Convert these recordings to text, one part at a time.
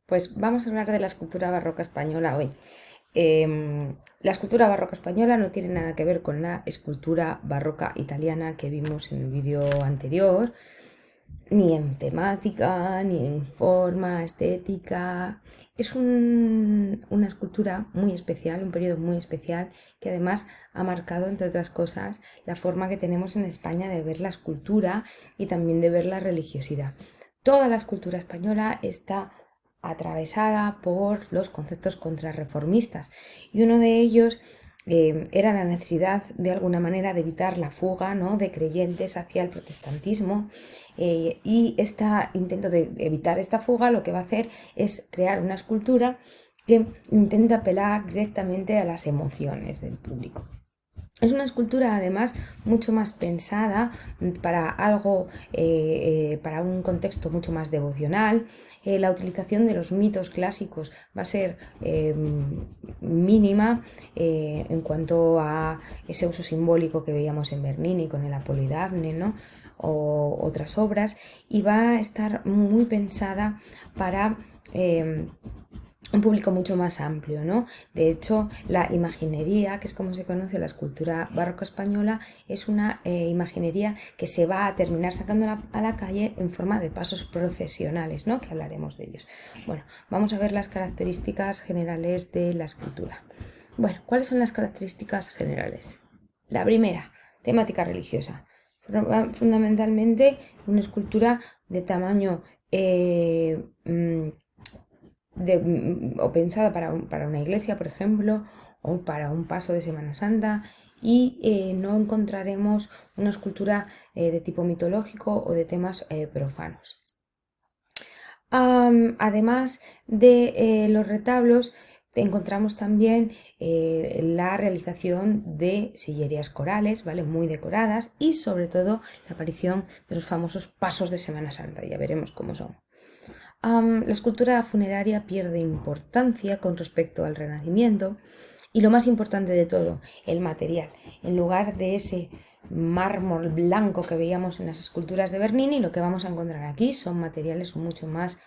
Pues vamos a hablar de la escultura barroca española hoy. La escultura barroca española no tiene nada que ver con la escultura barroca italiana que vimos en el vídeo anterior, ni en temática, ni en forma, estética. Es una escultura muy especial, un periodo muy especial, que además ha marcado, entre otras cosas, la forma que tenemos en España de ver la escultura y también de ver la religiosidad. Toda la escultura española está atravesada por los conceptos contrarreformistas y uno de ellos era la necesidad de alguna manera de evitar la fuga, ¿no?, de creyentes hacia el protestantismo, y este intento de evitar esta fuga lo que va a hacer es crear una escultura que intenta apelar directamente a las emociones del público. Es una escultura además mucho más pensada para algo, para un contexto mucho más devocional. La utilización de los mitos clásicos va a ser mínima en cuanto a ese uso simbólico que veíamos en Bernini con el Apolo y Dafne, ¿no?, o otras obras, y va a estar muy pensada para un público mucho más amplio, ¿no? De hecho, la imaginería, que es como se conoce la escultura barroca española, es una imaginería que se va a terminar sacando a la calle en forma de pasos procesionales, ¿no?, que hablaremos de ellos. Bueno, vamos a ver las características generales de la escultura. Bueno, ¿cuáles son las características generales? La primera, temática religiosa. Fundamentalmente una escultura de tamaño o pensada para una iglesia, por ejemplo, o para un paso de Semana Santa, y no encontraremos una escultura de tipo mitológico o de temas profanos. Además de los retablos, encontramos también la realización de sillerías corales, ¿vale?, muy decoradas, y sobre todo la aparición de los famosos pasos de Semana Santa. Ya veremos cómo son. La escultura funeraria pierde importancia con respecto al Renacimiento, y lo más importante de todo, el material. En lugar de ese mármol blanco que veíamos en las esculturas de Bernini, lo que vamos a encontrar aquí son materiales mucho más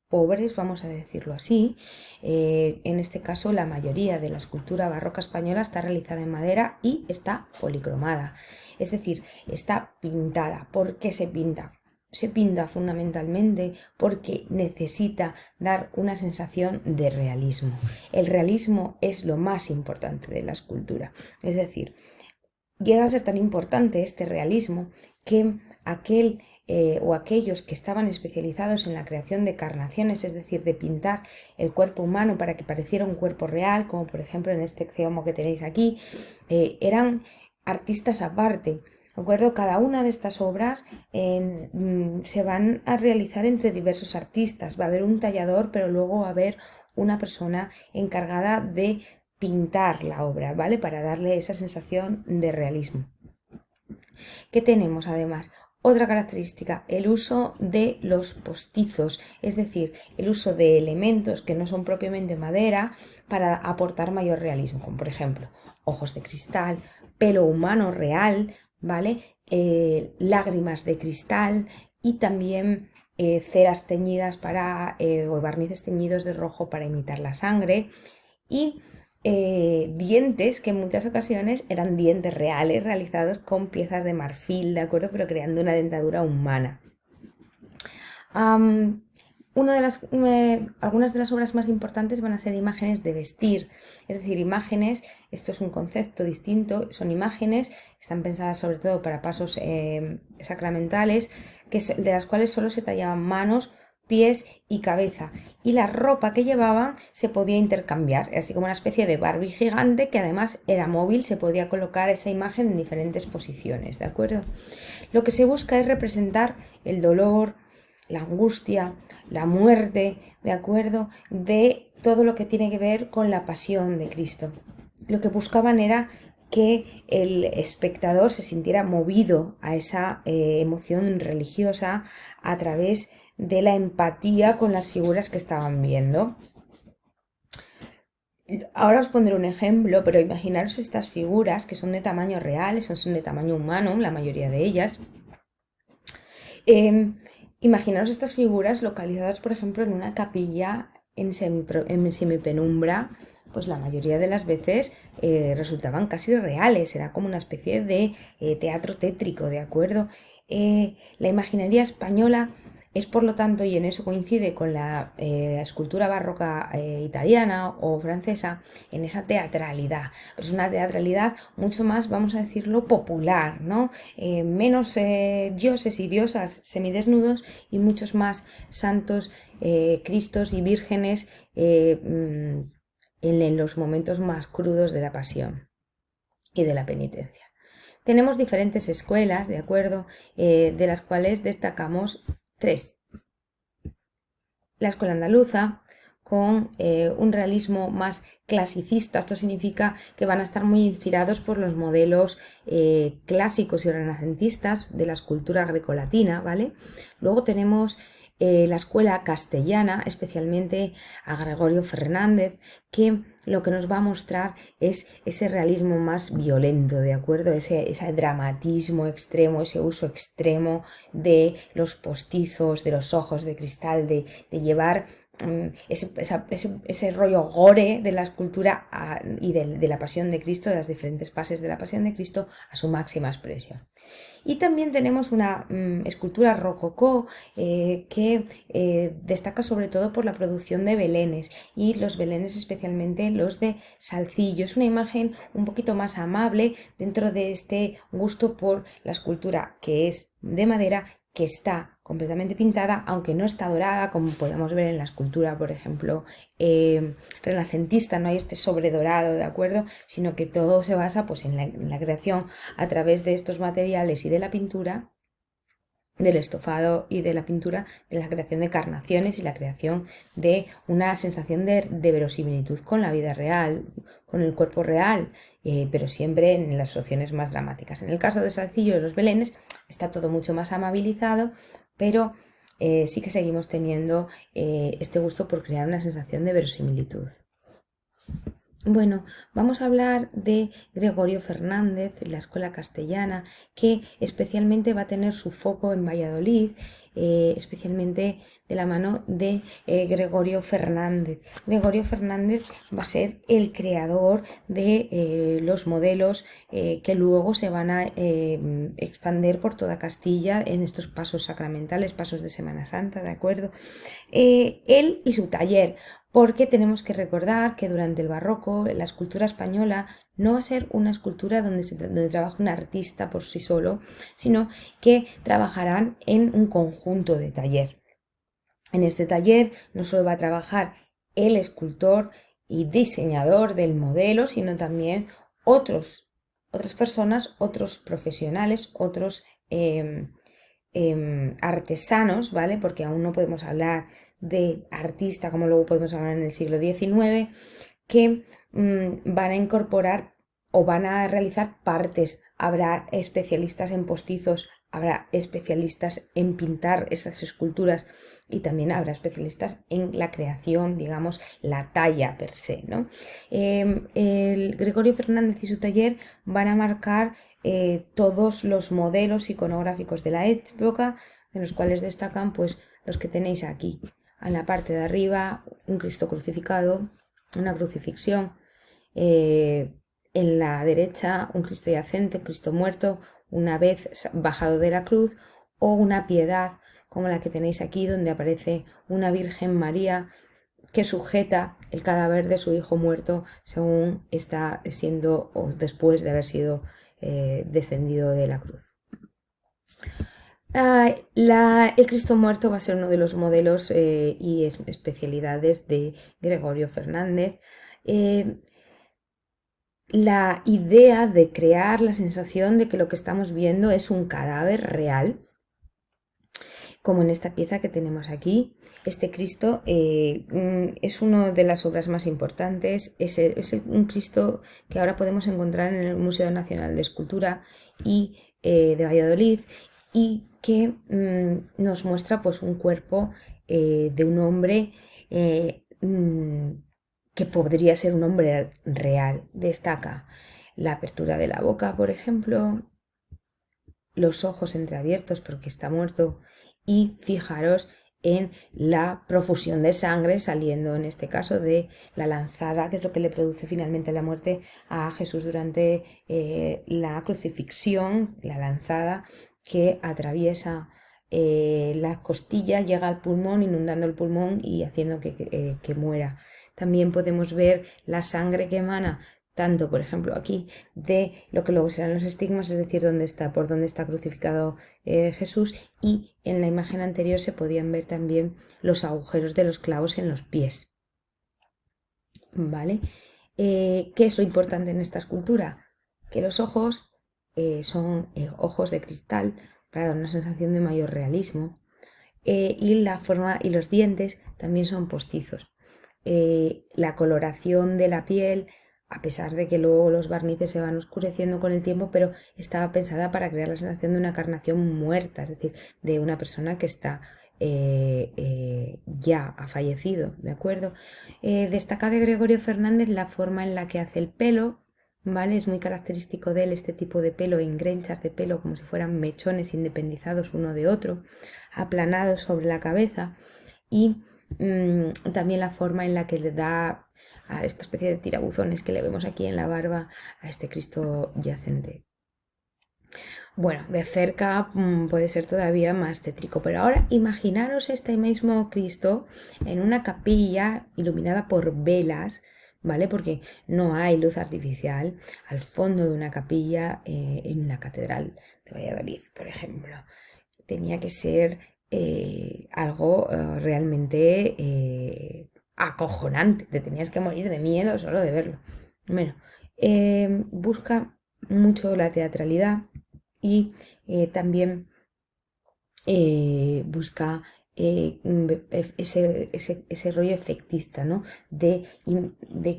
pobres, vamos a decirlo así. En este caso, la mayoría de la escultura barroca española está realizada en madera y está policromada, es decir, está pintada. ¿Por qué se pinta? Se pinta fundamentalmente porque necesita dar una sensación de realismo. El realismo es lo más importante de la escultura. Es decir, llega a ser tan importante este realismo que aquellos que estaban especializados en la creación de carnaciones, es decir, de pintar el cuerpo humano para que pareciera un cuerpo real, como por ejemplo en este Cteomo que tenéis aquí, eran artistas aparte. ¿De acuerdo? Cada una de estas obras se van a realizar entre diversos artistas. Va a haber un tallador, pero luego va a haber una persona encargada de pintar la obra, ¿vale?, para darle esa sensación de realismo. ¿Qué tenemos además? Otra característica, el uso de los postizos, es decir, el uso de elementos que no son propiamente madera para aportar mayor realismo, como por ejemplo ojos de cristal, pelo humano real, ¿vale?, lágrimas de cristal, y también ceras teñidas o barnices teñidos de rojo para imitar la sangre, y dientes que en muchas ocasiones eran dientes reales realizados con piezas de marfil, ¿de acuerdo?, pero creando una dentadura humana. Algunas de las obras más importantes van a ser imágenes de vestir, es decir, imágenes, esto es un concepto distinto, son imágenes que están pensadas sobre todo para pasos sacramentales, de las cuales solo se tallaban manos, pies y cabeza, y la ropa que llevaban se podía intercambiar, así como una especie de Barbie gigante que además era móvil, se podía colocar esa imagen en diferentes posiciones, ¿de acuerdo? Lo que se busca es representar el dolor, la angustia, la muerte, ¿de acuerdo?, de todo lo que tiene que ver con la pasión de Cristo. Lo que buscaban era que el espectador se sintiera movido a esa emoción religiosa a través de la empatía con las figuras que estaban viendo. Ahora os pondré un ejemplo, pero imaginaros estas figuras que son de tamaño real, son de tamaño humano, la mayoría de ellas. Imaginaros estas figuras localizadas, por ejemplo, en una capilla en semipenumbra, pues la mayoría de las veces resultaban casi reales, era como una especie de teatro tétrico, ¿de acuerdo? La imaginería española es, por lo tanto, y en eso coincide con la escultura barroca italiana o francesa, en esa teatralidad. Pues una teatralidad mucho más, vamos a decirlo, popular, ¿no? Menos dioses y diosas semidesnudos y muchos más santos, cristos y vírgenes en los momentos más crudos de la pasión y de la penitencia. Tenemos diferentes escuelas, ¿de acuerdo? De las cuales destacamos tres. La escuela andaluza, con un realismo más clasicista. Esto significa que van a estar muy inspirados por los modelos clásicos y renacentistas de la escultura grecolatina, ¿vale? Luego tenemos la escuela castellana, especialmente a Gregorio Fernández, que lo que nos va a mostrar es ese realismo más violento, ¿de acuerdo? Ese dramatismo extremo, ese uso extremo de los postizos, de los ojos de cristal, de llevar ese rollo gore de la escultura y de la pasión de Cristo, de las diferentes fases de la pasión de Cristo, a su máxima expresión. Y también tenemos una escultura rococó que destaca sobre todo por la producción de belenes, y los belenes especialmente los de Salcillo. Es una imagen un poquito más amable dentro de este gusto por la escultura, que es de madera, que está completamente pintada, aunque no está dorada, como podemos ver en la escultura, por ejemplo, renacentista. No hay este sobredorado, ¿de acuerdo? Sino que todo se basa pues en la creación a través de estos materiales y de la pintura, del estofado y de la pintura, de la creación de carnaciones y la creación de una sensación de verosimilitud con la vida real, con el cuerpo real, pero siempre en las opciones más dramáticas. En el caso de Salcillo de los belenes está todo mucho más amabilizado, pero sí que seguimos teniendo este gusto por crear una sensación de verosimilitud. Bueno, vamos a hablar de Gregorio Fernández, la escuela castellana, que especialmente va a tener su foco en Valladolid, especialmente de la mano de Gregorio Fernández. Gregorio Fernández va a ser el creador de los modelos que luego se van a expandir por toda Castilla en estos pasos sacramentales, pasos de Semana Santa, ¿de acuerdo? Él y su taller, porque tenemos que recordar que durante el barroco la escultura española no va a ser una escultura donde trabaja un artista por sí solo, sino que trabajarán en un conjunto de taller. En este taller no solo va a trabajar el escultor y diseñador del modelo, sino también otras personas, otros profesionales, otros artesanos, ¿vale? Porque aún no podemos hablar de artista como luego podemos hablar en el siglo XIX, que van a incorporar o van a realizar partes. Habrá especialistas en postizos, habrá especialistas en pintar esas esculturas y también habrá especialistas en la creación, digamos, la talla per se, ¿no? El Gregorio Fernández y su taller van a marcar todos los modelos iconográficos de la época, de los cuales destacan pues los que tenéis aquí. En la parte de arriba, un Cristo crucificado, una crucifixión. En la derecha, un Cristo yacente, un Cristo muerto, una vez bajado de la cruz, o una piedad como la que tenéis aquí, donde aparece una Virgen María que sujeta el cadáver de su hijo muerto según está siendo o después de haber sido descendido de la cruz. El Cristo muerto va a ser uno de los modelos y especialidades de Gregorio Fernández. La idea de crear la sensación de que lo que estamos viendo es un cadáver real, como en esta pieza que tenemos aquí. Este Cristo es una de las obras más importantes, es un Cristo que ahora podemos encontrar en el Museo Nacional de Escultura y de Valladolid, y que nos muestra pues un cuerpo de un hombre que podría ser un hombre real. Destaca la apertura de la boca, por ejemplo, los ojos entreabiertos porque está muerto, y fijaros en la profusión de sangre saliendo en este caso de la lanzada, que es lo que le produce finalmente la muerte a Jesús durante la crucifixión, la lanzada que atraviesa la costilla, llega al pulmón, inundando el pulmón y haciendo que muera. También podemos ver la sangre que emana tanto, por ejemplo, aquí, de lo que luego serán los estigmas, es decir, por dónde está crucificado Jesús, y en la imagen anterior se podían ver también los agujeros de los clavos en los pies. ¿Vale? ¿Qué es lo importante en esta escultura? Que los ojos son ojos de cristal para dar una sensación de mayor realismo, y la forma y los dientes también son postizos. La coloración de la piel, a pesar de que luego los barnices se van oscureciendo con el tiempo, pero estaba pensada para crear la sensación de una carnación muerta, es decir, de una persona que está ya ha fallecido, ¿de acuerdo? Destaca de Gregorio Fernández la forma en la que hace el pelo, ¿vale? Es muy característico de él este tipo de pelo, engrenchas de pelo como si fueran mechones independizados uno de otro, aplanados sobre la cabeza, y también la forma en la que le da a esta especie de tirabuzones que le vemos aquí en la barba a este Cristo yacente. Bueno, de cerca puede ser todavía más tétrico, pero ahora imaginaros este mismo Cristo en una capilla iluminada por velas, ¿vale? Porque no hay luz artificial al fondo de una capilla en una catedral de Valladolid, por ejemplo. Tenía que ser algo realmente acojonante, te tenías que morir de miedo solo de verlo. Bueno, busca mucho la teatralidad y también busca ese rollo efectista, ¿no? De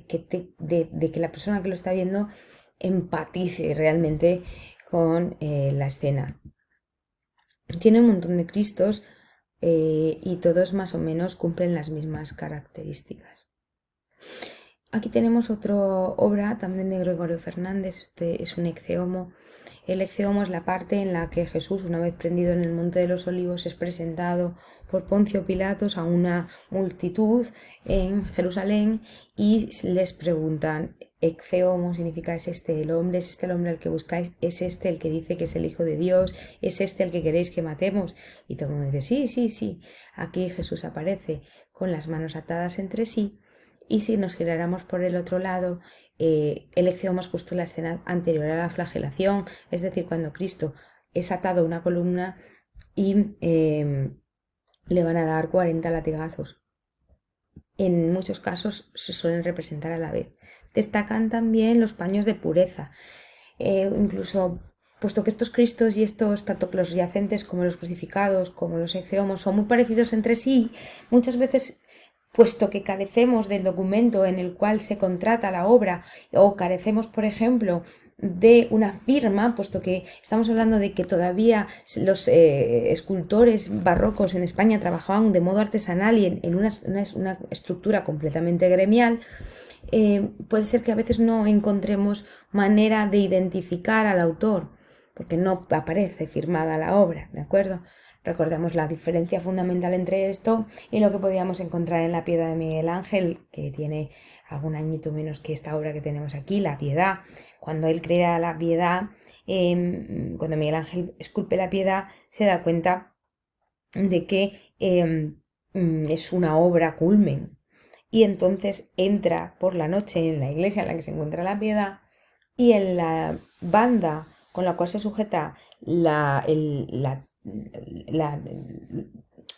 que la persona que lo está viendo empatice realmente con la escena. Tiene un montón de Cristos y todos más o menos cumplen las mismas características. Aquí tenemos otra obra también de Gregorio Fernández, este es un ecceomo. El ecceomo es la parte en la que Jesús, una vez prendido en el Monte de los Olivos, es presentado por Poncio Pilatos a una multitud en Jerusalén y les preguntan, ecceomo significa ¿es este el hombre? ¿Es este el hombre al que buscáis? ¿Es este el que dice que es el Hijo de Dios? ¿Es este el que queréis que matemos? Y todo el mundo dice, sí, sí, sí. Aquí Jesús aparece con las manos atadas entre sí. Y si nos giráramos por el otro lado, el ecceomo es justo la escena anterior a la flagelación, es decir, cuando Cristo es atado a una columna y le van a dar 40 latigazos. En muchos casos se suelen representar a la vez. Destacan también los paños de pureza, incluso puesto que estos Cristos y estos, tanto los yacentes como los crucificados, como los ecceomos, son muy parecidos entre sí, muchas veces, puesto que carecemos del documento en el cual se contrata la obra, o carecemos, por ejemplo, de una firma, puesto que estamos hablando de que todavía los escultores barrocos en España trabajaban de modo artesanal y en una estructura completamente gremial, puede ser que a veces no encontremos manera de identificar al autor, porque no aparece firmada la obra, ¿de acuerdo? Recordemos la diferencia fundamental entre esto y lo que podíamos encontrar en la Piedad de Miguel Ángel, que tiene algún añito menos que esta obra que tenemos aquí, La Piedad. Cuando él crea la Piedad, cuando Miguel Ángel esculpe la Piedad, se da cuenta de que es una obra culmen. Y entonces entra por la noche en la iglesia en la que se encuentra la Piedad y en la banda con la cual se sujeta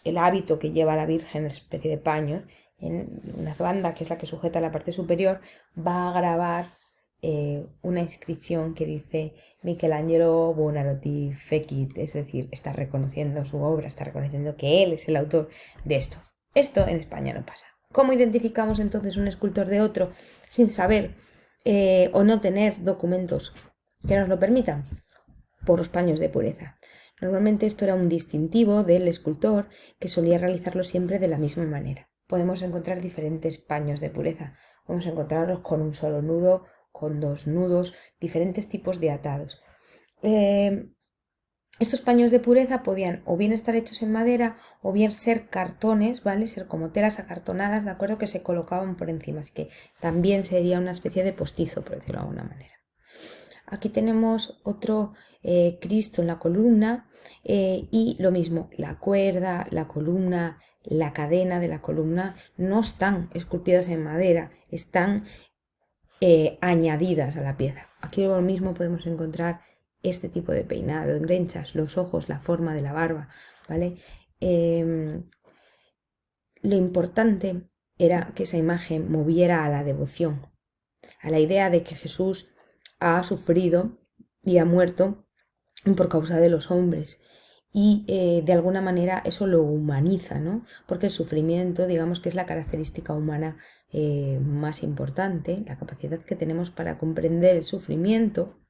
el hábito que lleva la Virgen, una especie de paño, en una banda que es la que sujeta la parte superior, va a grabar una inscripción que dice Michelangelo Buonarroti fecit, es decir, está reconociendo su obra, está reconociendo que él es el autor de esto. Esto en España no pasa. ¿Cómo identificamos entonces un escultor de otro sin saber o no tener documentos que nos lo permitan? Por los paños de pureza. Normalmente esto era un distintivo del escultor que solía realizarlo siempre de la misma manera. Podemos encontrar diferentes paños de pureza. Vamos a encontrarlos con un solo nudo, con dos nudos, diferentes tipos de atados. Estos paños de pureza podían o bien estar hechos en madera o bien ser cartones, ¿vale? Ser como telas acartonadas, ¿de acuerdo? Que se colocaban por encima, así que también sería una especie de postizo, por decirlo de alguna manera. Aquí tenemos otro Cristo en la columna y lo mismo, la cuerda, la columna, la cadena de la columna no están esculpidas en madera, están añadidas a la pieza. Aquí lo mismo podemos encontrar este tipo de peinado, engrenchas, los ojos, la forma de la barba, ¿vale? Lo importante era que esa imagen moviera a la devoción, a la idea de que Jesús ha sufrido y ha muerto por causa de los hombres. Y de alguna manera eso lo humaniza, ¿no? Porque el sufrimiento, digamos que es la característica humana más importante, la capacidad que tenemos para comprender el sufrimiento.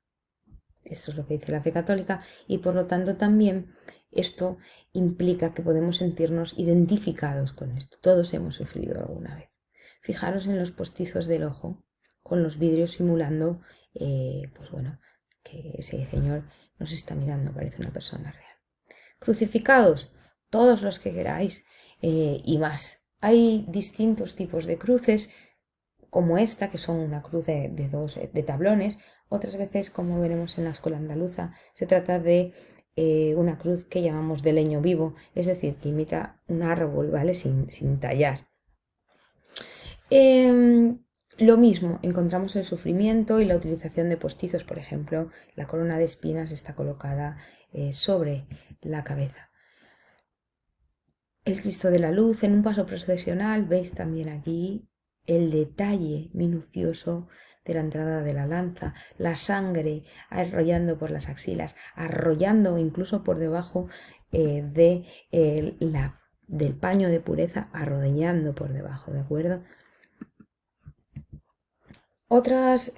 Esto es lo que dice la fe católica, y por lo tanto también esto implica que podemos sentirnos identificados con esto. Todos hemos sufrido alguna vez. Fijaros en los postizos del ojo, con los vidrios simulando, pues bueno, que ese señor nos está mirando, parece una persona real. Crucificados, todos los que queráis y más. Hay distintos tipos de cruces, como esta, que son una cruz de tablones. Otras veces, como veremos en la escuela andaluza, se trata de una cruz que llamamos de leño vivo, es decir, que imita un árbol, ¿vale? Sin tallar. Lo mismo, encontramos el sufrimiento y la utilización de postizos, por ejemplo, la corona de espinas está colocada sobre la cabeza. El Cristo de la Luz en un paso procesional, veis también aquí el detalle minucioso de la entrada de la lanza, la sangre arrollando por las axilas, arrollando incluso por debajo del paño de pureza, arrodillando por debajo, ¿de acuerdo? Otros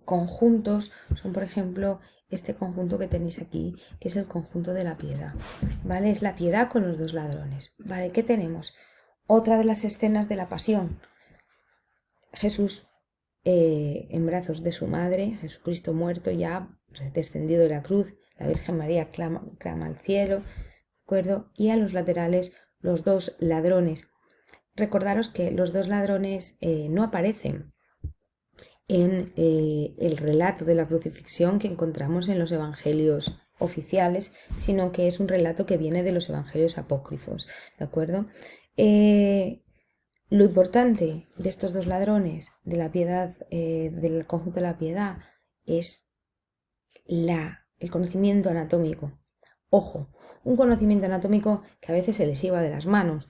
conjuntos son, por ejemplo, este conjunto que tenéis aquí, que es el conjunto de la piedad, ¿vale? Es la piedad con los dos ladrones, ¿vale? ¿Qué tenemos? Otra de las escenas de la pasión. Jesús en brazos de su madre, Jesucristo muerto ya, descendido de la cruz, la Virgen María clama al cielo, ¿de acuerdo? Y a los laterales los dos ladrones. Recordaros que los dos ladrones no aparecen en el relato de la crucifixión que encontramos en los evangelios oficiales, sino que es un relato que viene de los evangelios apócrifos, ¿de acuerdo? Lo importante de estos dos ladrones, de la piedad, del conjunto de la piedad, es el conocimiento anatómico. Ojo, un conocimiento anatómico que a veces se les iba de las manos,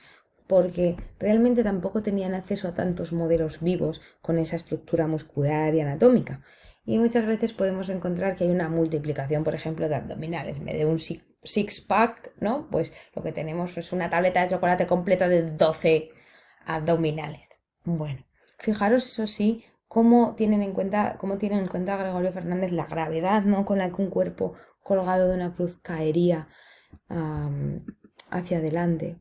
porque realmente tampoco tenían acceso a tantos modelos vivos con esa estructura muscular y anatómica. Y muchas veces podemos encontrar que hay una multiplicación, por ejemplo, de abdominales. En vez de un six-pack, ¿no? Pues lo que tenemos es una tableta de chocolate completa de 12 abdominales. Bueno, fijaros, eso sí, cómo tienen en cuenta Gregorio Fernández la gravedad, ¿no? Con la que un cuerpo colgado de una cruz caería hacia adelante.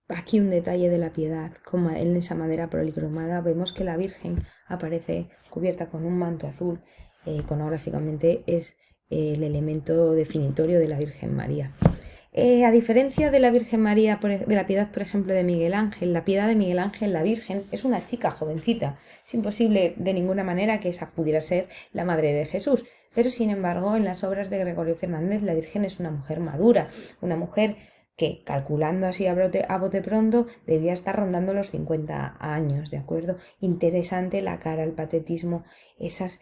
Aquí un detalle de la piedad, como en esa madera policromada vemos que la Virgen aparece cubierta con un manto azul, iconográficamente es el elemento definitorio de la Virgen María. A diferencia de la Virgen María, de la piedad, por ejemplo, de Miguel Ángel, la piedad de Miguel Ángel, la Virgen, es una chica jovencita. Es imposible de ninguna manera que esa pudiera ser la madre de Jesús. Pero, sin embargo, en las obras de Gregorio Fernández, la Virgen es una mujer madura, una mujer que, calculando así a bote pronto, debía estar rondando los 50 años, ¿de acuerdo? Interesante la cara, el patetismo, esas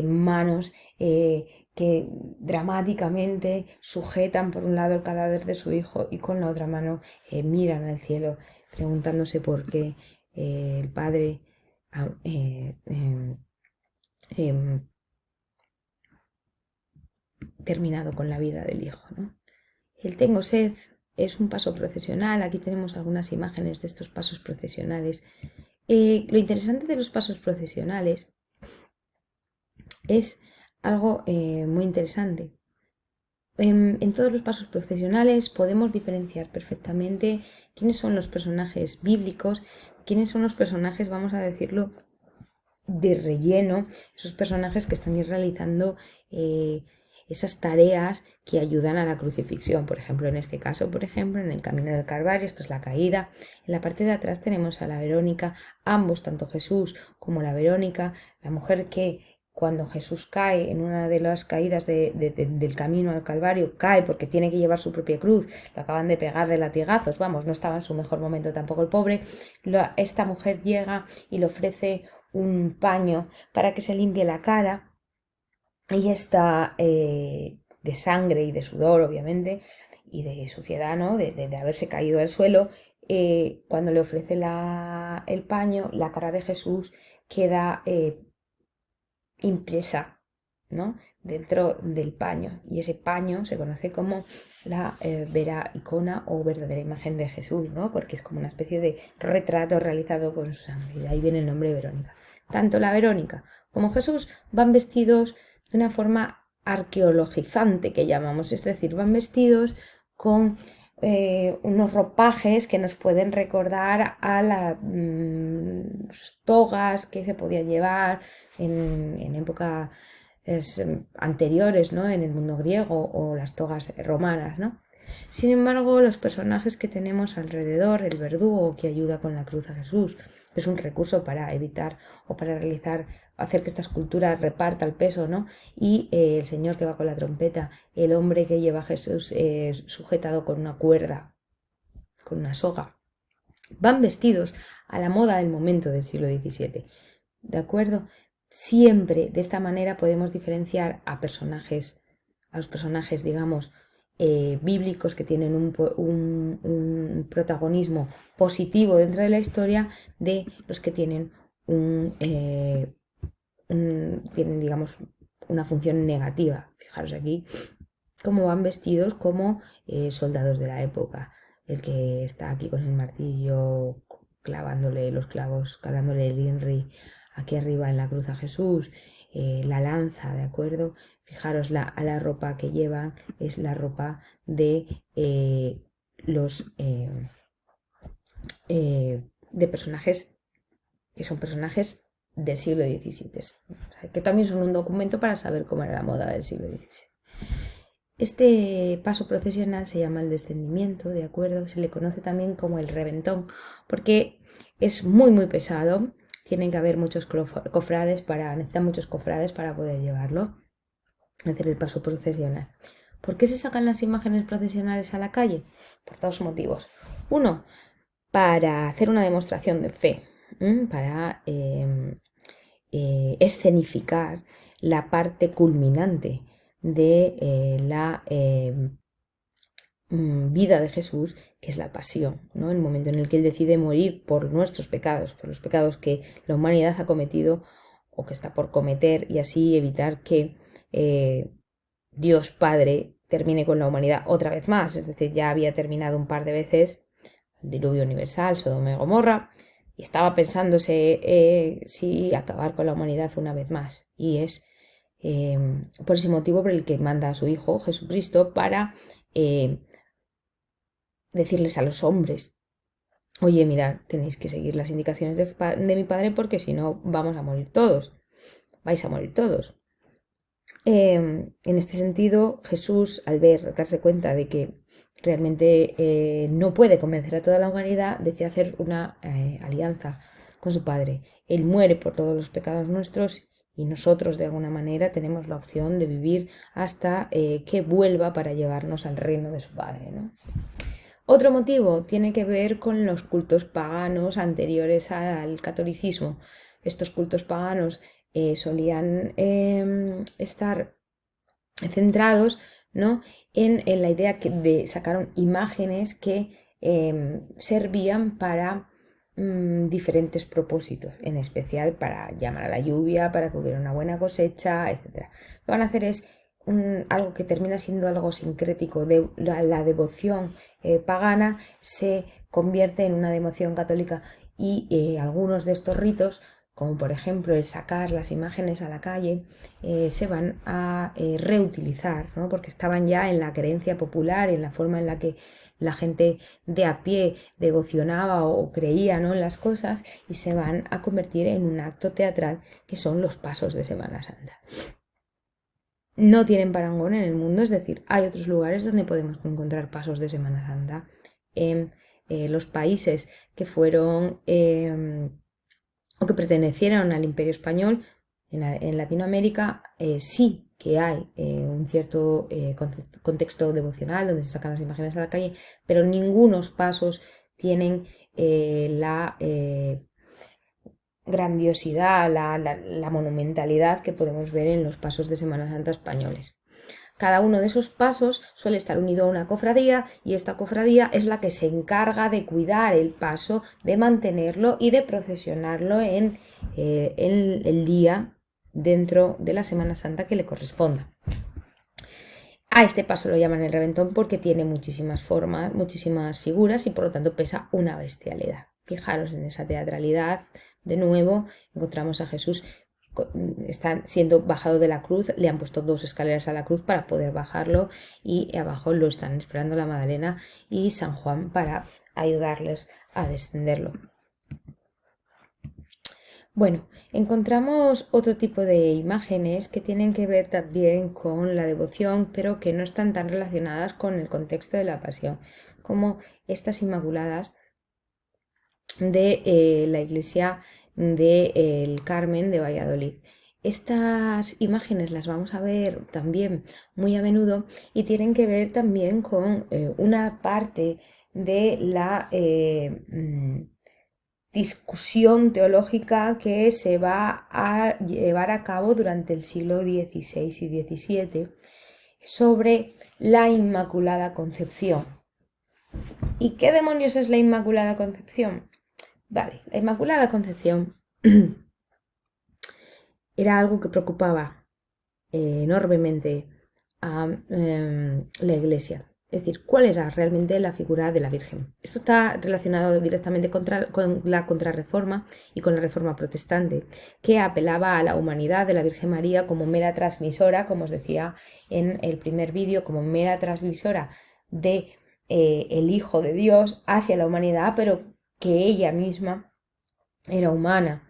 manos que dramáticamente sujetan por un lado el cadáver de su hijo y con la otra mano miran al cielo preguntándose por qué el padre ha terminado con la vida del hijo, ¿no? El tengo sed es un paso procesional. Aquí tenemos algunas imágenes de estos pasos procesionales. Lo interesante de los pasos procesionales es algo muy interesante. En todos los pasos procesionales podemos diferenciar perfectamente quiénes son los personajes bíblicos, quiénes son los personajes, vamos a decirlo, de relleno, esos personajes que están realizando esas tareas que ayudan a la crucifixión. Por ejemplo, en este caso, en el camino del Calvario, esto es la caída. En la parte de atrás tenemos a la Verónica, ambos, tanto Jesús como la Verónica, la mujer que cuando Jesús cae en una de las caídas del camino al Calvario, cae porque tiene que llevar su propia cruz, lo acaban de pegar de latigazos, vamos, no estaba en su mejor momento tampoco el pobre. Esta mujer llega y le ofrece un paño para que se limpie la cara, y está de sangre y de sudor, obviamente, y de suciedad, ¿no? De haberse caído al suelo. Cuando le ofrece el paño, la cara de Jesús queda impresa, ¿no? Dentro del paño, y ese paño se conoce como la vera icona o verdadera imagen de Jesús, ¿no? Porque es como una especie de retrato realizado con su sangre, y de ahí viene el nombre de Verónica. Tanto la Verónica como Jesús van vestidos de una forma arqueologizante, que llamamos, es decir, van vestidos con unos ropajes que nos pueden recordar a las togas que se podían llevar en épocas anteriores, ¿no? En el mundo griego, o las togas romanas, ¿no? Sin embargo, los personajes que tenemos alrededor, el verdugo que ayuda con la cruz a Jesús, es un recurso para evitar o para hacer que esta escultura reparta el peso, ¿no? Y el señor que va con la trompeta, el hombre que lleva a Jesús sujetado con una cuerda, con una soga, van vestidos a la moda del momento del siglo XVII, ¿de acuerdo? Siempre de esta manera podemos diferenciar a los personajes, digamos, bíblicos, que tienen un protagonismo positivo dentro de la historia, de los que tienen tienen, digamos, una función negativa. Fijaros aquí cómo van vestidos como soldados de la época. El que está aquí con el martillo clavándole los clavos, clavándole el INRI aquí arriba en la cruz a Jesús, la lanza, ¿de acuerdo? Fijaros, a la ropa que llevan es la ropa de los de personajes que son personajes del siglo XVII, o sea, que también son un documento para saber cómo era la moda del siglo XVII. Este paso procesional se llama el descendimiento, ¿de acuerdo? Se le conoce también como el reventón, porque es muy muy pesado. Tienen que haber muchos cofrades necesitan muchos cofrades para poder llevarlo, hacer el paso procesional. ¿Por qué se sacan las imágenes procesionales a la calle? Por dos motivos. Uno, para hacer una demostración de fe, para escenificar la parte culminante de la vida de Jesús, que es la pasión, ¿no? El momento en el que Él decide morir por nuestros pecados, por los pecados que la humanidad ha cometido o que está por cometer, y así evitar que Dios Padre termine con la humanidad otra vez más. Es decir, ya había terminado un par de veces el diluvio universal, Sodoma y Gomorra, y estaba pensándose si acabar con la humanidad una vez más. Y es por ese motivo por el que manda a su Hijo Jesucristo para decirles a los hombres: oye, mirad, tenéis que seguir las indicaciones de mi Padre, porque si no vamos a morir todos, vais a morir todos. En este sentido, Jesús, al darse cuenta de que realmente no puede convencer a toda la humanidad, decide hacer una alianza con su Padre. Él muere por todos los pecados nuestros, y nosotros de alguna manera tenemos la opción de vivir hasta que vuelva para llevarnos al reino de su Padre, ¿no? Otro motivo tiene que ver con los cultos paganos anteriores al catolicismo. Estos cultos paganos solían estar centrados, ¿no?, en la idea de sacaron imágenes que servían para diferentes propósitos, en especial para llamar a la lluvia, para que hubiera una buena cosecha, etc. Lo que van a hacer es algo que termina siendo algo sincrético de la devoción pagana, se convierte en una devoción católica, y algunos de estos ritos, como por ejemplo el sacar las imágenes a la calle, se van a reutilizar, ¿no?, porque estaban ya en la creencia popular, en la forma en la que la gente de a pie devocionaba o creía, ¿no?, en las cosas, y se van a convertir en un acto teatral, que son los pasos de Semana Santa. no tienen parangón en el mundo, es decir, hay otros lugares donde podemos encontrar pasos de Semana Santa. En los países que fueron o que pertenecieron al Imperio Español, en Latinoamérica sí que hay un cierto contexto devocional donde se sacan las imágenes a la calle, pero ningunos pasos tienen la grandiosidad, la monumentalidad que podemos ver en los pasos de Semana Santa españoles. Cada uno de esos pasos suele estar unido a una cofradía y esta cofradía es la que se encarga de cuidar el paso, de mantenerlo y de procesionarlo en el día dentro de la Semana Santa que le corresponda. A este paso lo llaman el reventón porque tiene muchísimas formas, muchísimas figuras y por lo tanto pesa una bestialidad. Fijaros en esa teatralidad. De nuevo encontramos a Jesús, está siendo bajado de la cruz, le han puesto 2 escaleras a la cruz para poder bajarlo y abajo lo están esperando la Magdalena y San Juan para ayudarles a descenderlo. Bueno, encontramos otro tipo de imágenes que tienen que ver también con la devoción, pero que no están tan relacionadas con el contexto de la pasión, como estas inmaculadas de la iglesia del Carmen de Valladolid. Estas imágenes las vamos a ver también muy a menudo y tienen que ver también con una parte de la discusión teológica que se va a llevar a cabo durante el siglo XVI y XVII sobre la Inmaculada Concepción. ¿Y qué demonios es la Inmaculada Concepción? Vale, la Inmaculada Concepción era algo que preocupaba enormemente a la Iglesia. Es decir, ¿cuál era realmente la figura de la Virgen? Esto está relacionado directamente con la Contrarreforma y con la Reforma Protestante, que apelaba a la humanidad de la Virgen María como mera transmisora, como os decía en el primer vídeo, como mera transmisora de el Hijo de Dios hacia la humanidad, pero que ella misma era humana.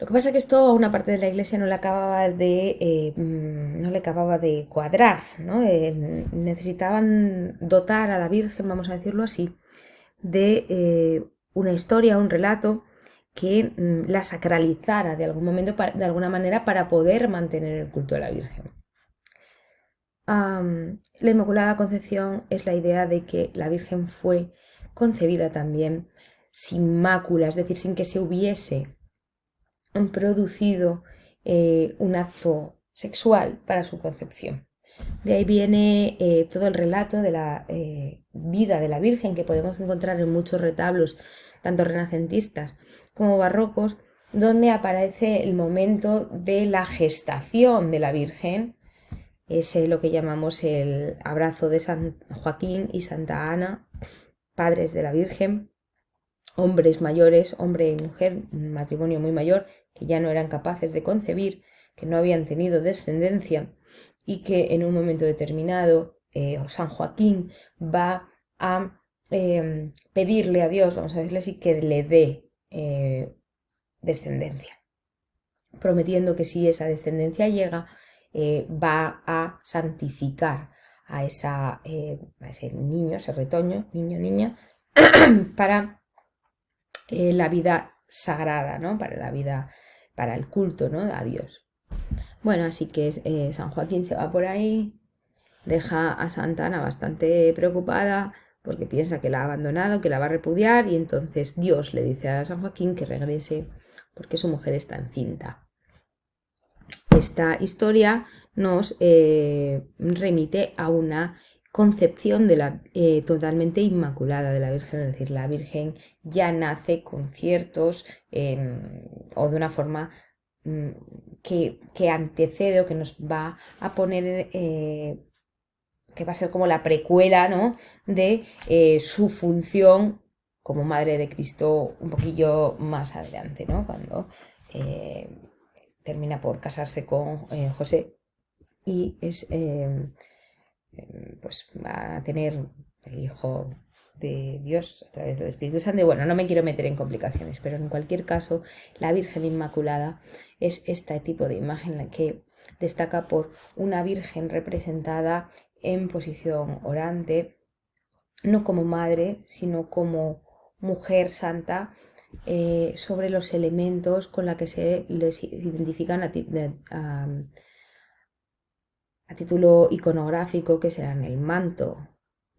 Lo que pasa es que esto a una parte de la iglesia no le acababa de cuadrar, ¿no? Necesitaban dotar a la Virgen, vamos a decirlo así, de una historia, un relato que la sacralizara de de alguna manera para poder mantener el culto a la Virgen. La Inmaculada Concepción es la idea de que la Virgen fue concebida también sin mácula, es decir, sin que se hubiese producido un acto sexual para su concepción. De ahí viene todo el relato de la vida de la Virgen que podemos encontrar en muchos retablos, tanto renacentistas como barrocos, donde aparece el momento de la gestación de la Virgen. Es lo que llamamos el abrazo de San Joaquín y Santa Ana, padres de la Virgen, hombres mayores, hombre y mujer, un matrimonio muy mayor, que ya no eran capaces de concebir, que no habían tenido descendencia y que en un momento determinado San Joaquín va a pedirle a Dios, vamos a decirle así, que le dé descendencia, prometiendo que si esa descendencia llega, va a santificar a ese niño, ese retoño, niño, niña, para la vida sagrada, ¿no? Para la vida, para el culto, ¿no? A Dios. Bueno, así que San Joaquín se va por ahí, deja a Santa Ana bastante preocupada porque piensa que la ha abandonado, que la va a repudiar y entonces Dios le dice a San Joaquín que regrese porque su mujer está encinta. Esta historia nos remite a una concepción de la totalmente inmaculada de la Virgen, es decir, la Virgen ya nace con ciertos o de una forma que antecede o que nos va a poner que va a ser como la precuela, ¿no? De su función como Madre de Cristo un poquillo más adelante, ¿no? Cuando termina por casarse con José y pues va a tener el Hijo de Dios a través del Espíritu Santo. Y bueno, no me quiero meter en complicaciones, pero en cualquier caso, la Virgen Inmaculada es este tipo de imagen en la que destaca por una Virgen representada en posición orante, no como madre, sino como mujer santa, sobre los elementos con los que se les identifican a título iconográfico, que serán el manto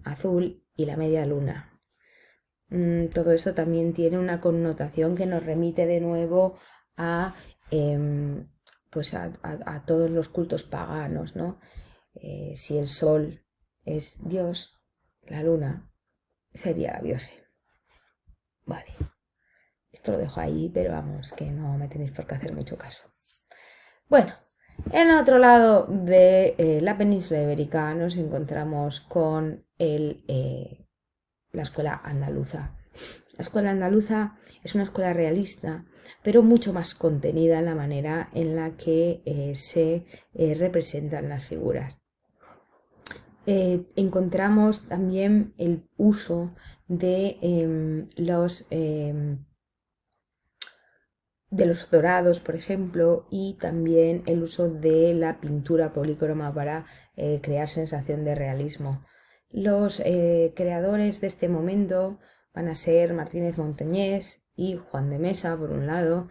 azul y la media luna. Todo esto también tiene una connotación que nos remite de nuevo a, pues a todos los cultos paganos, ¿no? Si el sol es Dios, la luna sería la Virgen. Vale, esto lo dejo ahí, pero vamos, que no me tenéis por qué hacer mucho caso. Bueno, en otro lado de la península ibérica nos encontramos con la escuela andaluza. La escuela andaluza es una escuela realista, pero mucho más contenida en la manera en la que se representan las figuras. Encontramos también el uso de los dorados, por ejemplo, y también el uso de la pintura polícroma para crear sensación de realismo. Los creadores de este momento van a ser Martínez Montañés y Juan de Mesa, por un lado,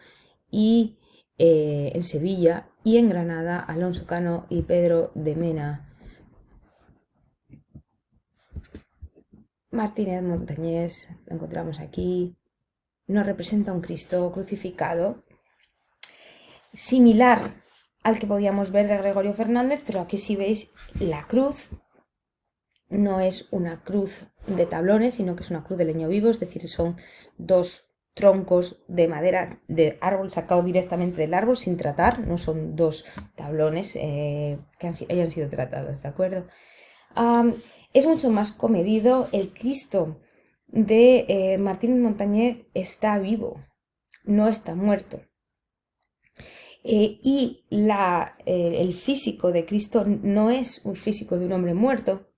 y en Sevilla, y en Granada, Alonso Cano y Pedro de Mena. Martínez Montañés, lo encontramos aquí, nos representa un Cristo crucificado, similar al que podíamos ver de Gregorio Fernández, pero aquí si veis la cruz no es una cruz de tablones, sino que es una cruz de leño vivo, es decir, son dos troncos de madera de árbol sacado directamente del árbol sin tratar, no son dos tablones que hayan sido tratados, ¿de acuerdo? Es mucho más comedido. El Cristo de Martínez Montañés está vivo, no está muerto. Y el físico de Cristo no es un físico de un hombre muerto,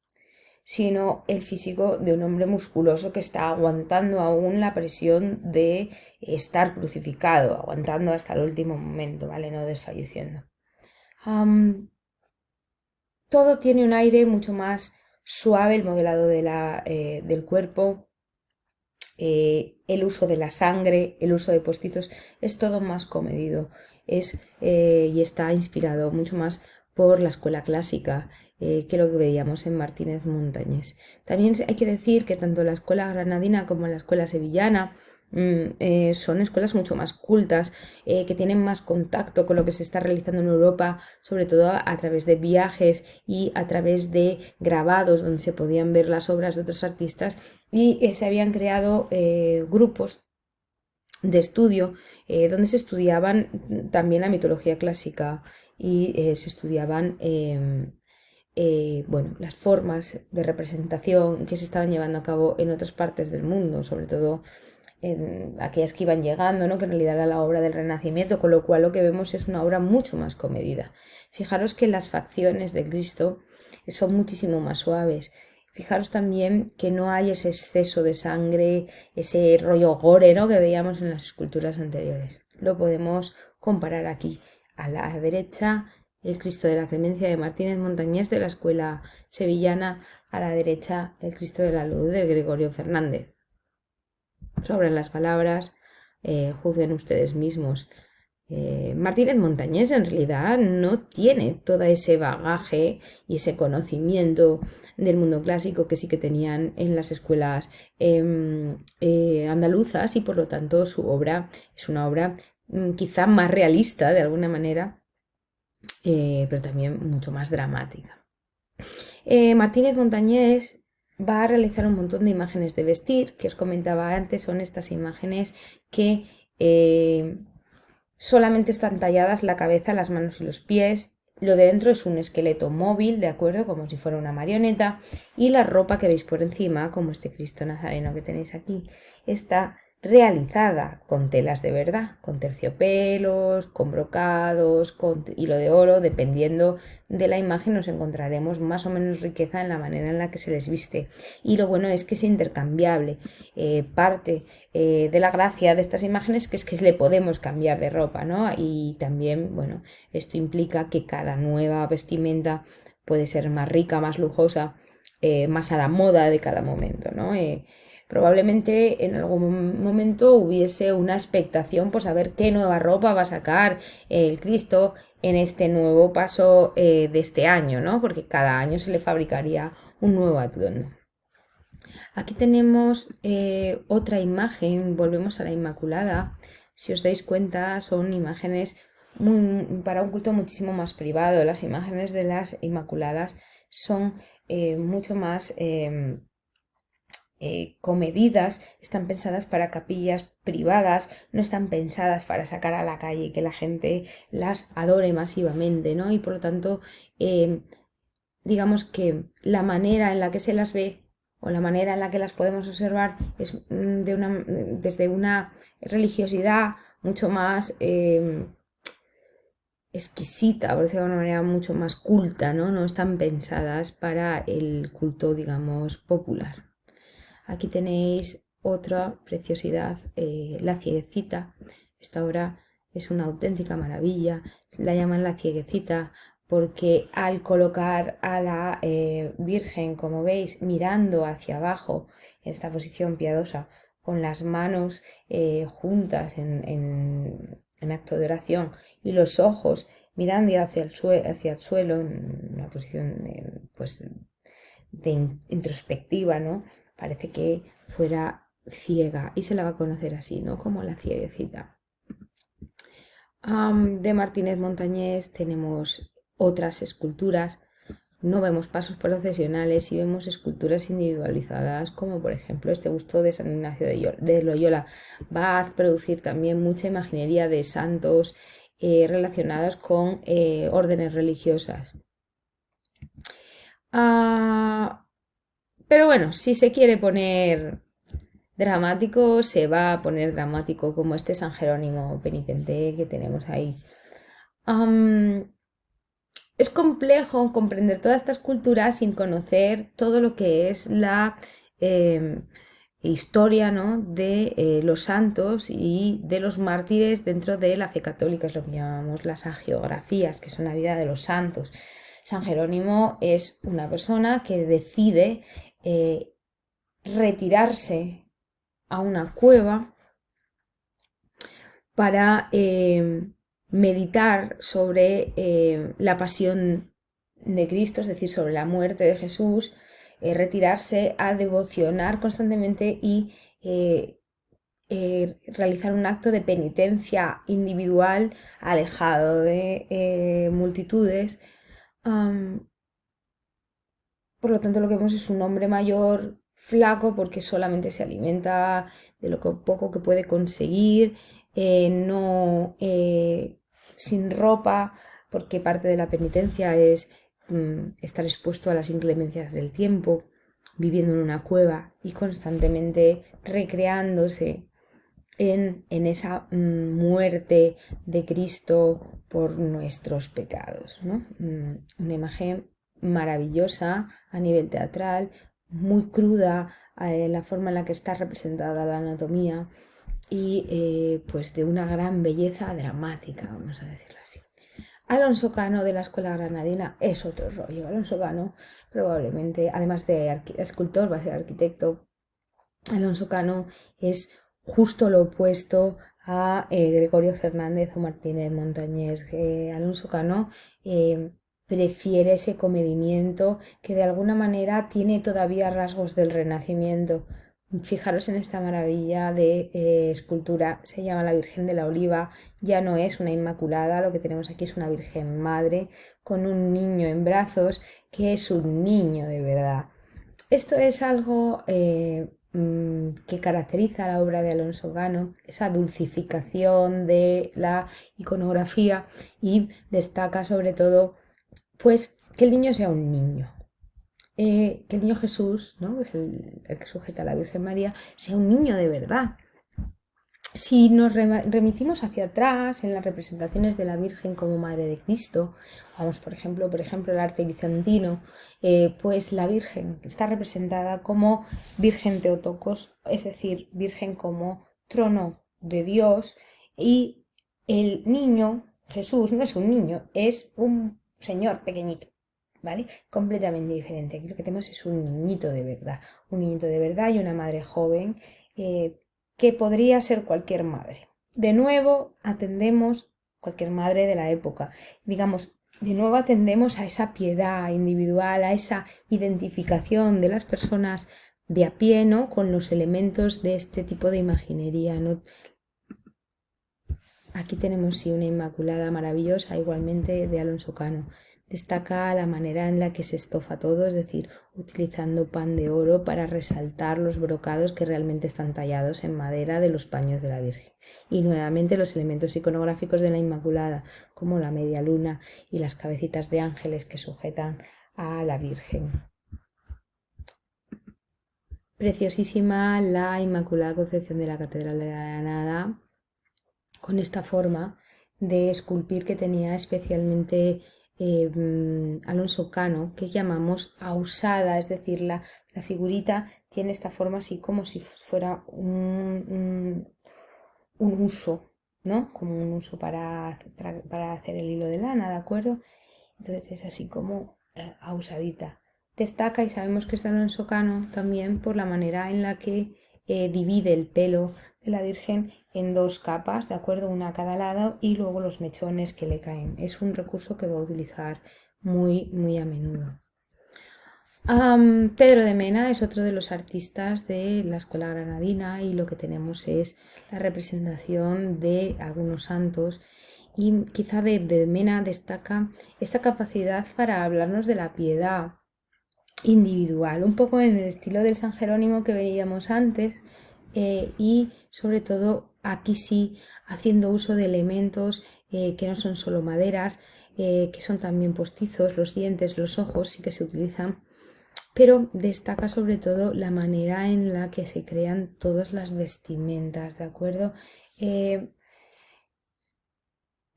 sino el físico de un hombre musculoso que está aguantando aún la presión de estar crucificado, aguantando hasta el último momento, ¿vale? No desfalleciendo. Todo tiene un aire mucho más suave, el modelado del cuerpo, el uso de la sangre, el uso de postizos, es todo más comedido, y está inspirado mucho más por la escuela clásica que lo que veíamos en Martínez Montañés. También hay que decir que tanto la escuela granadina como la escuela sevillana son escuelas mucho más cultas, que tienen más contacto con lo que se está realizando en Europa, sobre todo a través de viajes y a través de grabados donde se podían ver las obras de otros artistas, y se habían creado grupos de estudio donde se estudiaban también la mitología clásica y se estudiaban las formas de representación que se estaban llevando a cabo en otras partes del mundo, sobre todo en aquellas que iban llegando, ¿no? Que en realidad era la obra del Renacimiento, con lo cual lo que vemos es una obra mucho más comedida. Fijaros que las facciones de Cristo son muchísimo más suaves. Fijaros también que no hay ese exceso de sangre, ese rollo gore, ¿no? Que veíamos en las esculturas anteriores. Lo podemos comparar aquí. A la derecha, el Cristo de la Clemencia de Martínez Montañés de la escuela sevillana, a la derecha, el Cristo de la Luz de Gregorio Fernández. Sobran las palabras, juzguen ustedes mismos. Martínez Montañés en realidad no tiene todo ese bagaje y ese conocimiento del mundo clásico que sí que tenían en las escuelas andaluzas, y por lo tanto su obra es una obra quizá más realista de alguna manera, pero también mucho más dramática. Martínez Montañés va a realizar un montón de imágenes de vestir, que os comentaba antes, son estas imágenes que solamente están talladas la cabeza, las manos y los pies. Lo de dentro es un esqueleto móvil, ¿de acuerdo? Como si fuera una marioneta. Y la ropa que veis por encima, como este Cristo Nazareno que tenéis aquí, está realizada con telas de verdad, con terciopelos, con brocados, con hilo de oro. Dependiendo de la imagen nos encontraremos más o menos riqueza en la manera en la que se les viste. Y lo bueno es que es intercambiable. Parte de la gracia de estas imágenes que es que le podemos cambiar de ropa, ¿no? Y también, bueno, esto implica que cada nueva vestimenta puede ser más rica, más lujosa, más a la moda de cada momento, ¿no? Probablemente en algún momento hubiese una expectación por saber qué nueva ropa va a sacar el Cristo en este nuevo paso de este año, ¿no? Porque cada año se le fabricaría un nuevo atuendo. Aquí tenemos otra imagen, volvemos a la Inmaculada. Si os dais cuenta, son imágenes para un culto muchísimo más privado. Las imágenes de las Inmaculadas son mucho más comedidas, están pensadas para capillas privadas, no están pensadas para sacar a la calle y que la gente las adore masivamente, ¿no? Y por lo tanto, digamos que la manera en la que se las ve o la manera en la que las podemos observar es desde una religiosidad mucho más exquisita, por decirlo de una manera mucho más culta, ¿no? No están pensadas para el culto, digamos, popular. Aquí tenéis otra preciosidad, La Cieguecita. Esta obra es una auténtica maravilla. La llaman La Cieguecita porque al colocar a la Virgen, como veis, mirando hacia abajo en esta posición piadosa, con las manos juntas en acto de oración y los ojos mirando hacia el suelo en una posición pues, de introspectiva, ¿no? Parece que fuera ciega y se la va a conocer así, ¿no? Como la cieguecita. De Martínez Montañés tenemos otras esculturas. No vemos pasos procesionales y vemos esculturas individualizadas, como por ejemplo este busto de San Ignacio de Loyola. Va a producir también mucha imaginería de santos relacionados con órdenes religiosas. Pero bueno, si se quiere poner dramático, se va a poner dramático, como este San Jerónimo penitente que tenemos ahí. Es complejo comprender todas estas culturas sin conocer todo lo que es la historia, ¿no? de los santos y de los mártires dentro de la fe católica, es lo que llamamos las hagiografías, que son la vida de los santos. San Jerónimo es una persona que decide retirarse a una cueva para meditar sobre la pasión de Cristo, es decir, sobre la muerte de Jesús, retirarse a devocionar constantemente y realizar un acto de penitencia individual alejado de multitudes. Por lo tanto, lo que vemos es un hombre mayor, flaco, porque solamente se alimenta de lo poco que puede conseguir, no sin ropa, porque parte de la penitencia es estar expuesto a las inclemencias del tiempo, viviendo en una cueva y constantemente recreándose en esa muerte de Cristo por nuestros pecados, ¿no? Una imagen maravillosa a nivel teatral, muy cruda la forma en la que está representada la anatomía y pues de una gran belleza dramática, vamos a decirlo así. Alonso Cano de la Escuela Granadina es otro rollo. Alonso Cano probablemente, además de escultor, va a ser arquitecto. Alonso Cano es justo lo opuesto a Gregorio Fernández o Martínez Montañés. Alonso Cano prefiere ese comedimiento que de alguna manera tiene todavía rasgos del Renacimiento. Fijaros en esta maravilla de escultura, se llama la Virgen de la Oliva, ya no es una Inmaculada, lo que tenemos aquí es una Virgen Madre con un niño en brazos que es un niño de verdad. Esto es algo que caracteriza la obra de Alonso Cano, esa dulcificación de la iconografía, y destaca sobre todo pues que el niño sea un niño. Que el niño Jesús, ¿no? Es el que sujeta a la Virgen María, sea un niño de verdad. Si nos remitimos hacia atrás en las representaciones de la Virgen como Madre de Cristo, vamos por ejemplo el arte bizantino, pues la Virgen está representada como Virgen Theotokos, es decir, Virgen como trono de Dios, y el niño, Jesús, no es un niño, es un señor pequeñito. ¿Vale? Completamente diferente. Aquí lo que tenemos es un niñito de verdad y una madre joven, que podría ser cualquier madre. De nuevo, atendemos cualquier madre de la época. Digamos, de nuevo atendemos a esa piedad individual, a esa identificación de las personas de a pie, ¿no? Con los elementos de este tipo de imaginería, ¿no? Aquí tenemos sí una Inmaculada maravillosa, igualmente de Alonso Cano. Destaca la manera en la que se estofa todo, es decir, utilizando pan de oro para resaltar los brocados que realmente están tallados en madera de los paños de la Virgen. Y nuevamente los elementos iconográficos de la Inmaculada, como la media luna y las cabecitas de ángeles que sujetan a la Virgen. Preciosísima la Inmaculada Concepción de la Catedral de Granada, con esta forma de esculpir que tenía especialmente Alonso Cano, que llamamos ausada, es decir, la figurita tiene esta forma así como si fuera un uso, ¿no? Como un uso para hacer el hilo de lana, ¿de acuerdo? Entonces es así como ausadita. Destaca, y sabemos que está Alonso Cano también por la manera en la que divide el pelo de la Virgen en dos capas, ¿de acuerdo? Una a cada lado y luego los mechones que le caen. Es un recurso que va a utilizar muy, muy a menudo. Pedro de Mena es otro de los artistas de la escuela granadina y lo que tenemos es la representación de algunos santos, y quizá de Mena destaca esta capacidad para hablarnos de la piedad individual, un poco en el estilo del San Jerónimo que veíamos antes, y sobre todo aquí sí haciendo uso de elementos que no son solo maderas, que son también postizos, los dientes, los ojos sí que se utilizan, pero destaca sobre todo la manera en la que se crean todas las vestimentas, ¿de acuerdo?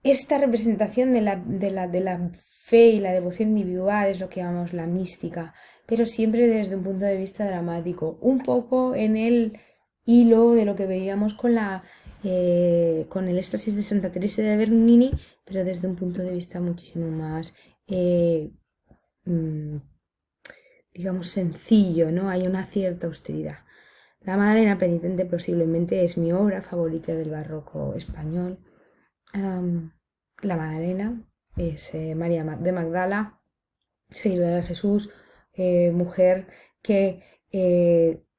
Esta representación de la fe y la devoción individual es lo que llamamos la mística, pero siempre desde un punto de vista dramático, un poco en el hilo de lo que veíamos con el éxtasis de Santa Teresa de Bernini, pero desde un punto de vista muchísimo más, mm, digamos, sencillo, ¿no? Hay una cierta austeridad. La Madalena Penitente posiblemente es mi obra favorita del barroco español. La Madalena es María de Magdala, seguidora de Jesús, mujer que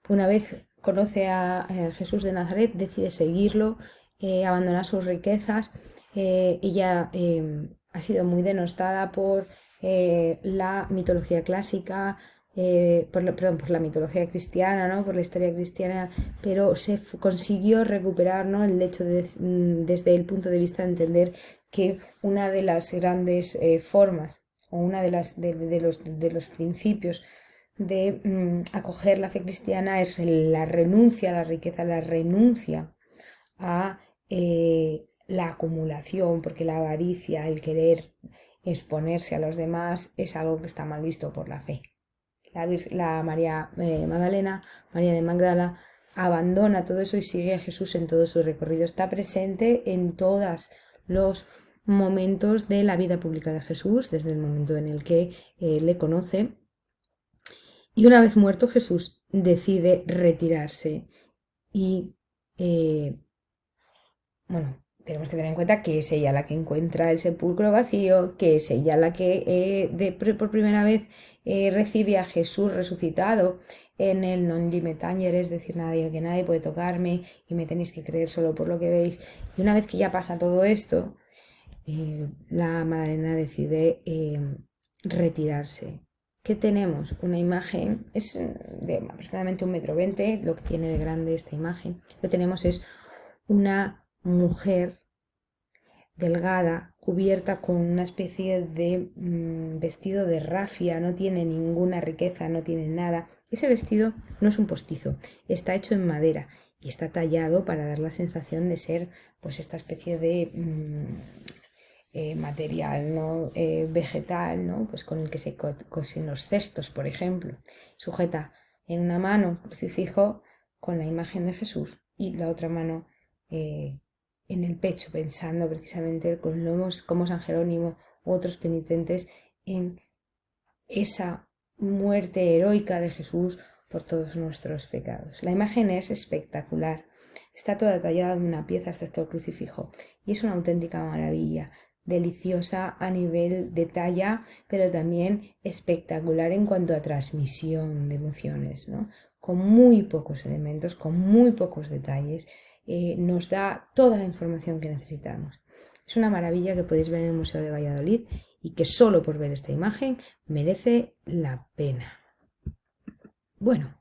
una vez conoce a Jesús de Nazaret, decide seguirlo, abandonar sus riquezas. Ella ha sido muy denostada por la mitología clásica, por la mitología cristiana, ¿no? Por la historia cristiana, pero consiguió recuperar, ¿no? El hecho desde el punto de vista de entender que una de las grandes formas o una de los principios de acoger la fe cristiana es la renuncia a la riqueza, la renuncia a la acumulación, porque la avaricia, el querer exponerse a los demás es algo que está mal visto por la fe. La María Magdalena, María de Magdala, abandona todo eso y sigue a Jesús en todo su recorrido. Está presente en todos los momentos de la vida pública de Jesús, desde el momento en el que le conoce. Y una vez muerto Jesús, decide retirarse. Y bueno, tenemos que tener en cuenta que es ella la que encuentra el sepulcro vacío, que es ella la que por primera vez recibe a Jesús resucitado en el non limitanger, es decir, que nadie puede tocarme y me tenéis que creer solo por lo que veis. Y una vez que ya pasa todo esto, la Madalena decide retirarse. ¿Qué tenemos? Una imagen, es de aproximadamente 1,20 m, lo que tiene de grande esta imagen. Lo que tenemos es una mujer delgada, cubierta con una especie de vestido de rafia, no tiene ninguna riqueza, no tiene nada. Ese vestido no es un postizo, está hecho en madera y está tallado para dar la sensación de ser pues esta especie de material, ¿no? Vegetal, ¿no? Pues con el que se cosen los cestos, por ejemplo. Sujeta en una mano crucifijo con la imagen de Jesús y la otra mano en el pecho, pensando precisamente como San Jerónimo u otros penitentes en esa muerte heroica de Jesús por todos nuestros pecados. La imagen es espectacular, está toda tallada en una pieza excepto el crucifijo y es una auténtica maravilla, deliciosa a nivel de talla, pero también espectacular en cuanto a transmisión de emociones, ¿no? Con muy pocos elementos, con muy pocos detalles, nos da toda la información que necesitamos. Es una maravilla que podéis ver en el Museo de Valladolid y que solo por ver esta imagen merece la pena. Bueno,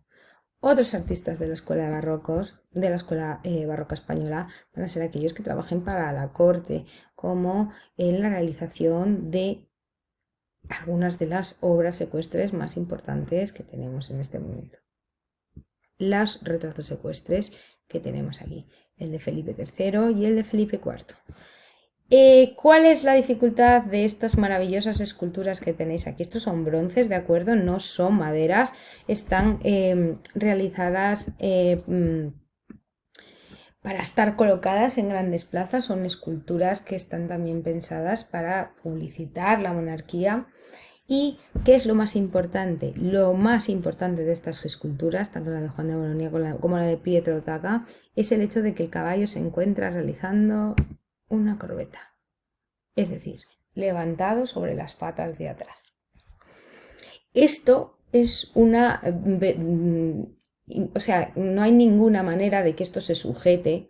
otros artistas de la escuela de barrocos, de la escuela barroca española, van a ser aquellos que trabajen para la corte, como en la realización de algunas de las obras ecuestres más importantes que tenemos en este momento. Los retratos ecuestres que tenemos aquí, el de Felipe III y el de Felipe IV. ¿Cuál es la dificultad de estas maravillosas esculturas que tenéis aquí? Estos son bronces, ¿de acuerdo? No son maderas, están realizadas para estar colocadas en grandes plazas, son esculturas que están también pensadas para publicitar la monarquía. ¿Y qué es lo más importante? Lo más importante de estas esculturas, tanto la de Juan de Bolonia como la de Pietro Daga, es el hecho de que el caballo se encuentra realizando una corbeta, es decir, levantado sobre las patas de atrás. Esto es o sea, no hay ninguna manera de que esto se sujete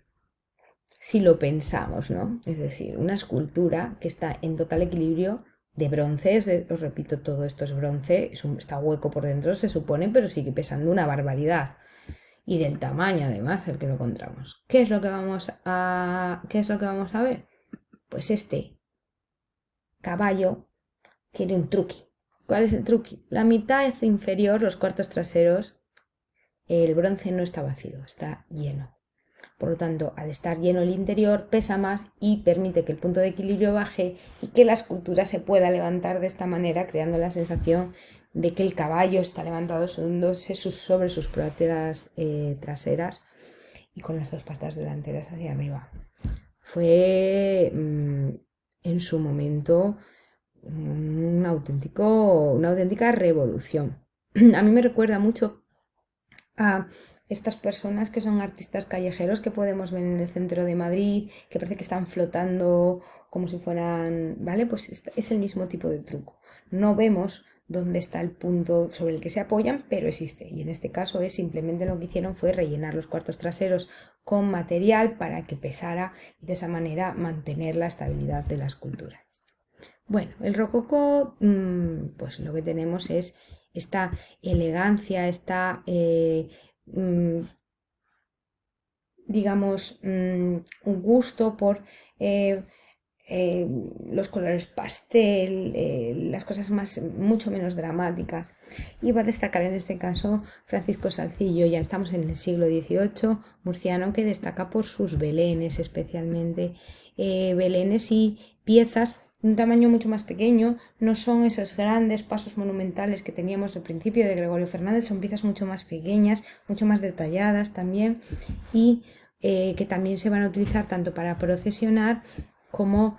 si lo pensamos, ¿no? Es decir, una escultura que está en total equilibrio de bronce, os repito, todo esto es bronce, está hueco por dentro, se supone, pero sigue pesando una barbaridad. Y del tamaño, además, el que lo encontramos. ¿Qué es lo que vamos a ver? Pues este caballo tiene un truqui. ¿Cuál es el truqui? La mitad inferior, los cuartos traseros, el bronce no está vacío, está lleno. Por lo tanto, al estar lleno el interior, pesa más y permite que el punto de equilibrio baje y que la escultura se pueda levantar de esta manera, creando la sensación de que el caballo está levantado sobre sus praderas traseras y con las dos patas delanteras hacia arriba. Fue en su momento una auténtica revolución. A mí me recuerda mucho a estas personas que son artistas callejeros que podemos ver en el centro de Madrid, que parece que están flotando como si fueran, ¿vale? Pues es el mismo tipo de truco. No vemos dónde está el punto sobre el que se apoyan, pero existe. Y en este caso simplemente lo que hicieron fue rellenar los cuartos traseros con material para que pesara y de esa manera mantener la estabilidad de la escultura. Bueno, el rococó, pues lo que tenemos es esta elegancia, esta, digamos, un gusto por los colores pastel, las cosas mucho menos dramáticas. Y va a destacar en este caso Francisco Salcillo, ya estamos en el siglo XVIII, murciano, que destaca por sus belenes, especialmente belenes y piezas de un tamaño mucho más pequeño, no son esos grandes pasos monumentales que teníamos al principio de Gregorio Fernández, son piezas mucho más pequeñas, mucho más detalladas también y que también se van a utilizar tanto para procesionar como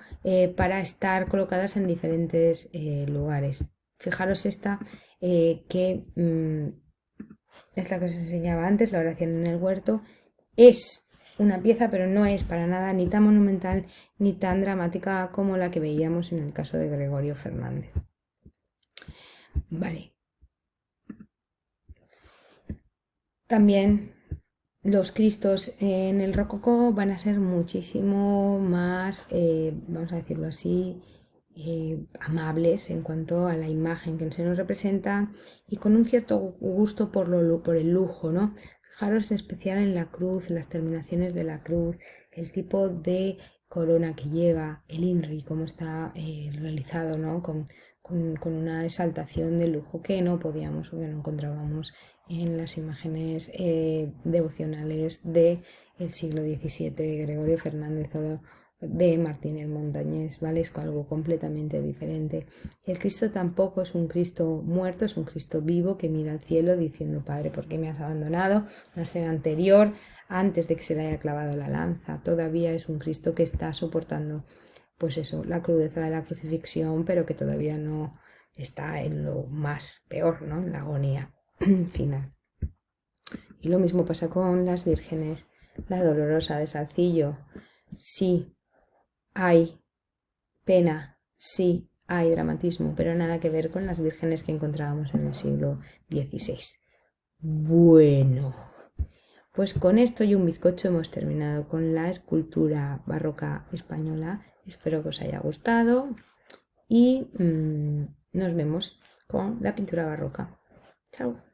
para estar colocadas en diferentes lugares. Fijaros esta que es la que os enseñaba antes, la oración en el huerto, es una pieza, pero no es para nada ni tan monumental ni tan dramática como la que veíamos en el caso de Gregorio Fernández. Vale. También los Cristos en el rococó van a ser muchísimo más, vamos a decirlo así, amables en cuanto a la imagen que se nos representa y con un cierto gusto por el lujo, ¿no? Fijaros en especial en la cruz, en las terminaciones de la cruz, el tipo de corona que lleva, el INRI, cómo está realizado, ¿no? Con con una exaltación de lujo que no podíamos o que no encontrábamos en las imágenes devocionales del siglo XVII de Gregorio Fernández o de Martínez Montañés, ¿vale? Es algo completamente diferente. El Cristo tampoco es un Cristo muerto, es un Cristo vivo que mira al cielo diciendo: Padre, ¿por qué me has abandonado? Una escena anterior, antes de que se le haya clavado la lanza. Todavía es un Cristo que está soportando, pues eso, la crudeza de la crucifixión, pero que todavía no está en lo más peor, ¿no? En la agonía final. Y lo mismo pasa con las vírgenes. La dolorosa de Salcillo, sí hay pena, sí hay dramatismo, pero nada que ver con las vírgenes que encontrábamos en el siglo XVI. Bueno, pues con esto y un bizcocho hemos terminado con la escultura barroca española. Espero que os haya gustado y nos vemos con la pintura barroca. Chao.